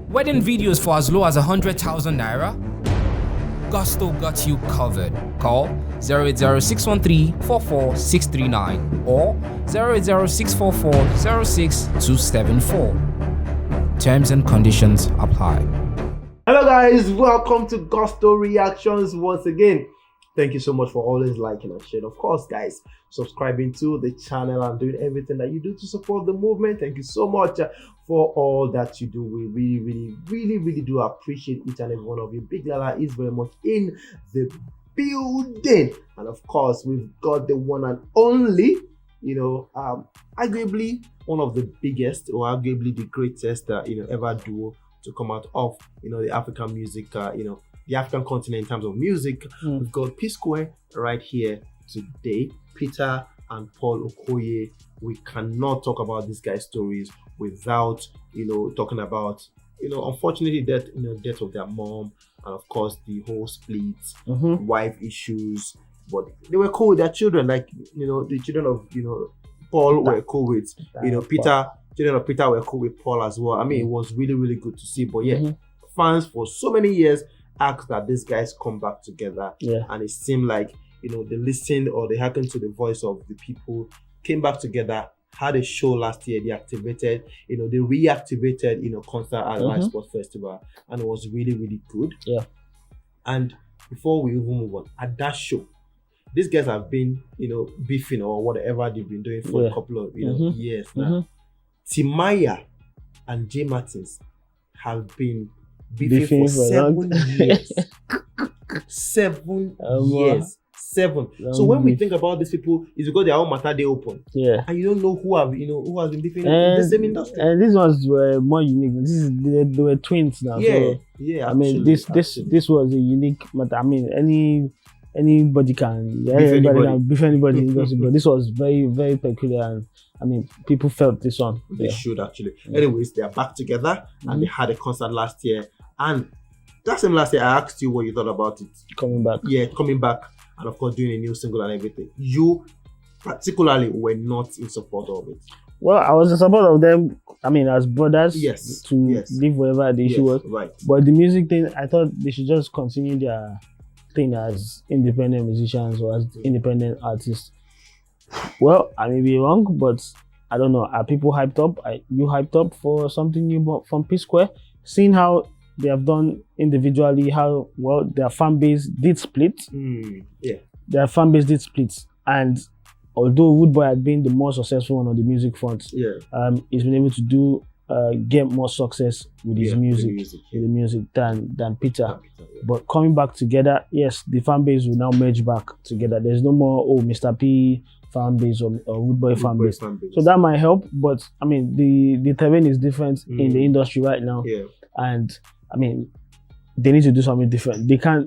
Wedding videos for as low as 100,000 naira? Gusto got you covered. Call 080-613-44639 or 080-644-06274. Terms and conditions apply. Hello guys, welcome to Gusto Reactions once again. Thank you so much for always liking and sharing. Of course, guys, subscribing to the channel and doing everything that you do to support the movement. Thank you so much for all that you do. We really do appreciate each and every one of you. Big Lala is very much in the building. And of course, we've got the one and only, arguably one of the biggest or arguably the greatest, ever duo to come out of, the African music, the African continent in terms of music. We've got PSQUARE right here today. Peter and Paul Okoye. We cannot talk about these guys' stories without, talking about, unfortunately, death of their mom, and of course the whole split, wife issues. But they were cool with their children, like the children of Paul were cool with Peter. Children of Peter were cool with Paul as well. I mean, it was really good to see. But yeah, fans for so many years asked that these guys come back together, and it seemed like they listened or they hearkened to the voice of the people, came back together, had a show last year. They activated, they reactivated, concert at Live Sports Festival, and it was really good. Yeah. And before we even move on, at that show, these guys have been, beefing or whatever they've been doing for a couple of years now. Timaya and J Martins have been beefing for 7 years. 7 years. 7. So when we think about these people, it's because their own matter they open. Yeah. And you don't know who has been beefing in the same industry. And these ones were more unique. They were twins now. Yeah. So, yeah. I mean, this was a unique matter. I mean, anybody can beef anybody in the industry, but this was very peculiar, and I mean, people felt this one. They should actually. Anyways, they are back together, and they had a concert last year. And that same last year, I asked you what you thought about it. Coming back. Yeah, coming back, and of course doing a new single and everything. You particularly were not in support of it. Well, I was in support of them. I mean, as brothers, to leave wherever the issue was. Right. But the music thing, I thought they should just continue their thing as independent musicians or as independent artists. Well, I may be wrong, but I don't know. Are people hyped up? Are you hyped up for something new from PSQUARE? Seeing how they have done individually, how well their fan base did split. Their fan base did split, and although Woodboy had been the more successful one on the music front, he's been able to get more success with his music than Peter. But coming back together, yes, the fan base will now merge back together. There's no more Mr. P fan base or Woodboy fan base. So that might help, but I mean the terrain is different in the industry right now. And I mean, they need to do something different. They can't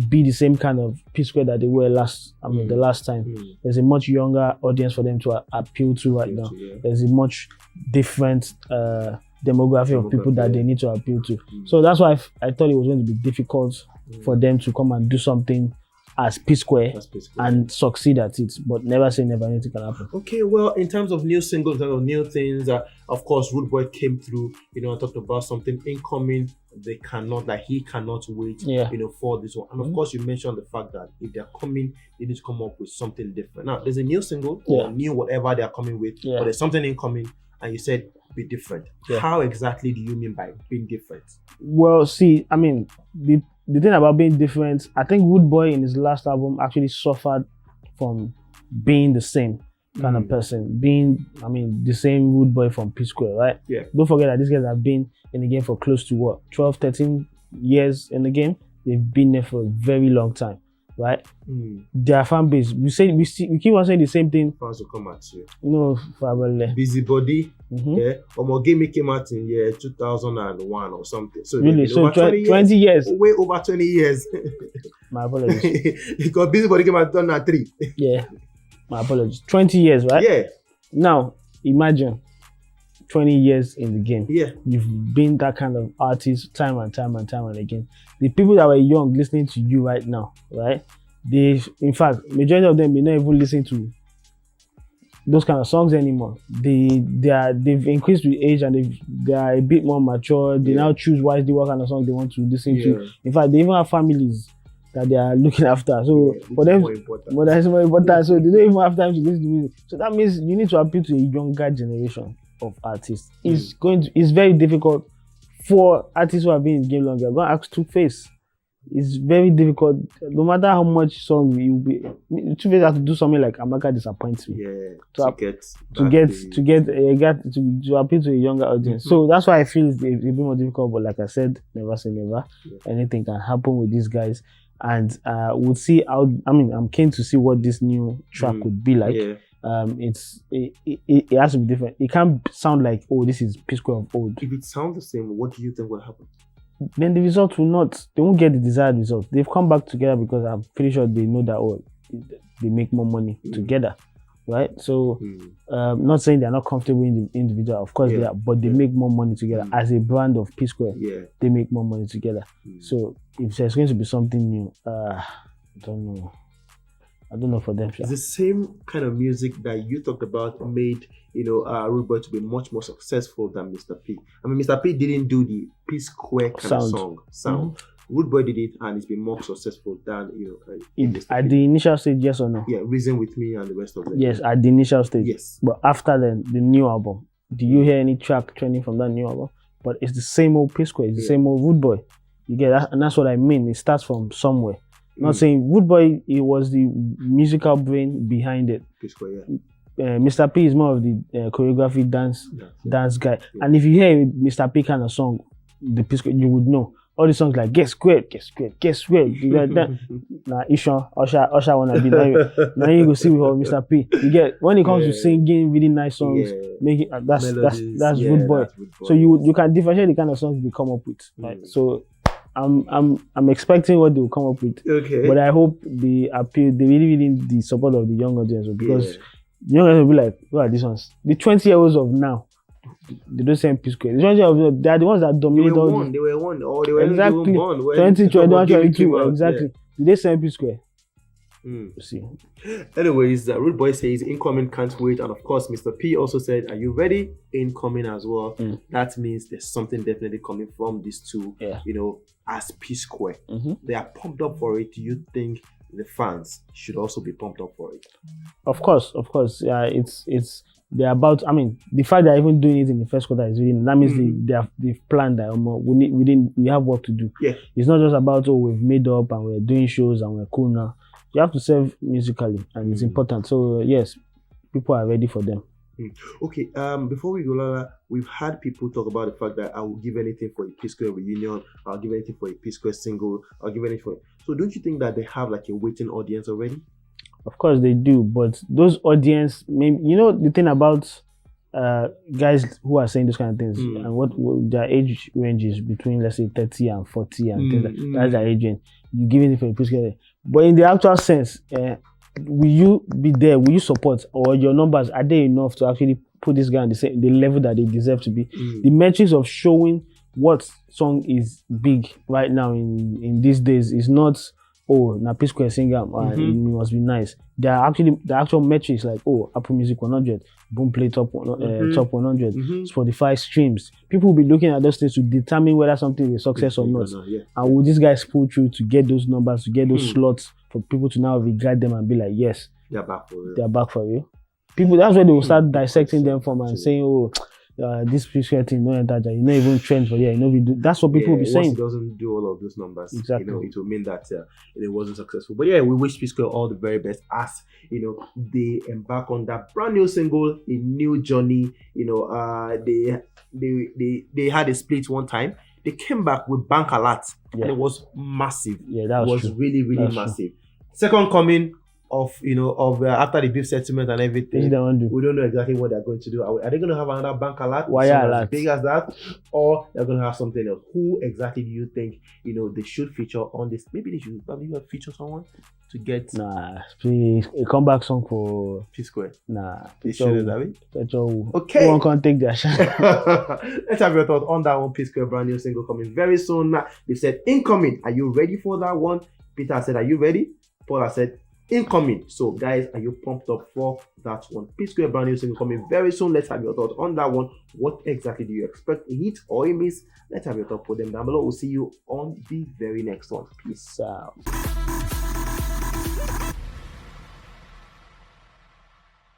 be the same kind of PSQUARE that they were the last time. There's a much younger audience for them to appeal to right now. There's a much different demographic of people that they need to appeal to. So that's why I thought it was going to be difficult for them to come and do something as PSQUARE and succeed at it, but never say never, anything can happen. Okay, well, in terms of new singles, in terms of new things, of course, Woodboy came through, and talked about something incoming. He cannot wait, for this one. And of course, you mentioned the fact that if they're coming, they need to come up with something different. Now, there's a new single, or new whatever they're coming with, but there's something incoming, and you said be different. How exactly do you mean by being different? Well, see, I mean, the thing about being different, I think Woodboy in his last album actually suffered from being the same kind of person, the same Woodboy from PSQUARE, right? Yeah. Don't forget that these guys have been in the game for close to 12, 13 years in the game. They've been there for a very long time, right? Their fan base, we keep on saying the same thing. Fans will come at you. No, probably. Busybody. Game came out in year 2001 or something. So really, so 20 years. Way over 20 years. My apologies. Because Busybody came out in 2003. Yeah. My apologies. 20 years, right? Yeah. Now, imagine 20 years in the game. Yeah. You've been that kind of artist time and time again. The people that were young listening to you right now, right? In fact, majority of them may not even listen to those kind of songs anymore. They've increased with age and they are a bit more mature. They now choose wisely what kind of song they want to listen to. In fact, they even have families that they are looking after. So for them, but that's more important. So they don't even have time to listen to music. So that means you need to appeal to a younger generation of artists. It's very difficult for artists who have been in the game longer. Go and ask Two-Face. It's very difficult. No matter how much song you be, Two-Face have to do something like Amaka Disappoints Me. To appeal to a younger audience. So that's why I feel it's a bit more difficult. But like I said, never say never. Anything can happen with these guys, and we'll see how. I mean, I'm keen to see what this new track would be like. It has to be different. It can't sound like, oh, this is P-Square of old. If it sounds the same, what do you think will happen? Then the result will not. They won't get the desired result. They've come back together because I'm pretty sure they know that they make more money together, right? So, not saying they're not comfortable in the individual. Of course they are, but they make more money together as a brand of P-Square. They make more money together. So, if there's going to be something new, I don't know for them. It's the same kind of music that you talked about made, Rude Boy to be much more successful than Mr. P. I mean, Mr. P didn't do the P-Square kind of sound. Rude Boy did it, and it's been more successful than at the initial stage. Yes or no? Yeah, Reason With Me and the rest of them. Yes, at the initial stage. Yes, but after then, the new album. Do you hear any track trending from that new album? But it's the same old P-Square. It's the same old Rude Boy. You get that, and that's what I mean. It starts from somewhere. Not saying Rude Boy, it was the musical brain behind it. P-Square, Mr. P is more of the choreography dance guy. And if you hear Mr. P kind of song, the P-Square, you would know. All the songs like Get Squared. You get that? Nah, Ishan, Usher wanna be now you go see with Mr. P. You get when it comes to singing really nice songs, making that's Rude Boy. So you can differentiate the kind of songs they come up with. Right? So I'm expecting what they will come up with. But I hope they really need the support of the young audience, because the young audience will be like, what are these ones? The 20-year-olds of now, they don't send P-Square. The 20-year-olds, they are the ones that dominate all the... They were one. Or they were exactly. Born. 2021, 22, exactly. Did they send P-Square? See. Anyways, Rude Boy says incoming, can't wait, and of course Mr. P also said, are you ready? Incoming as well. That means there's something definitely coming from these two, as P-Square. They are pumped up for it. Do you think the fans should also be pumped up for it? Of course. Yeah, it's they're about. I mean, the fact they're even doing it in the first quarter is really, that means they've planned that we have work to do. It's not just about we've made up and we're doing shows and we're cool now. You have to serve musically, and it's important. So yes, people are ready for them. Okay, before we go, Lala, we've had people talk about the fact that I will give anything for a P-Square reunion, I'll give anything for a P-Square single, I'll give anything for it. So don't you think that they have like a waiting audience already? Of course they do, but those audience, maybe, the thing about guys who are saying those kind of things, and what their age range is between, let's say, 30 and 40 and things like that. That's their age range. You give it for a P-Square. But in the actual sense, will you be there? Will you support? Or your numbers, are they enough to actually put this guy on the level that they deserve to be? The metrics of showing what song is big right now in these days is not, now P-Square singer, it must be nice. There are actually the actual metrics like, Apple Music 100, Boomplay top 100, Spotify streams. People will be looking at those things to determine whether something is a success or not. And will these guys pull through to get those numbers, to get those slots for people to now regard them and be like, yes, they're back for you. They're back for you. People, that's where they will start dissecting them from and saying, this P-Square thing, no enter, you not even trend for that's what people will be saying. Once it doesn't do all of those numbers, exactly, it will mean that it wasn't successful. But we wish P-Square all the very best as they embark on that brand new single, a new journey. They had a split one time. They came back with Bank Alert, and it was massive. That was true. Really, really massive. Second coming of after the beef settlement and everything, we don't know exactly what they're going to do. Are they going to have another Bank Alert as big as that, or they're going to have something else? Who exactly do you think they should feature on this? Maybe they should feature someone to get a comeback song for P-Square. They shouldn't have it. Okay, no one can take their shot. Let's have your thoughts on that one. P-Square brand new single coming very soon. They said incoming. Are you ready for that one? Peter said, are you ready? Paul said, incoming. So guys, are you pumped up for that one? P-Square brand new single coming very soon. Let's have your thoughts on that one. What exactly do you expect? A hit or a miss? Let's have your thought for them down below. We'll see you on the very next one. Peace out.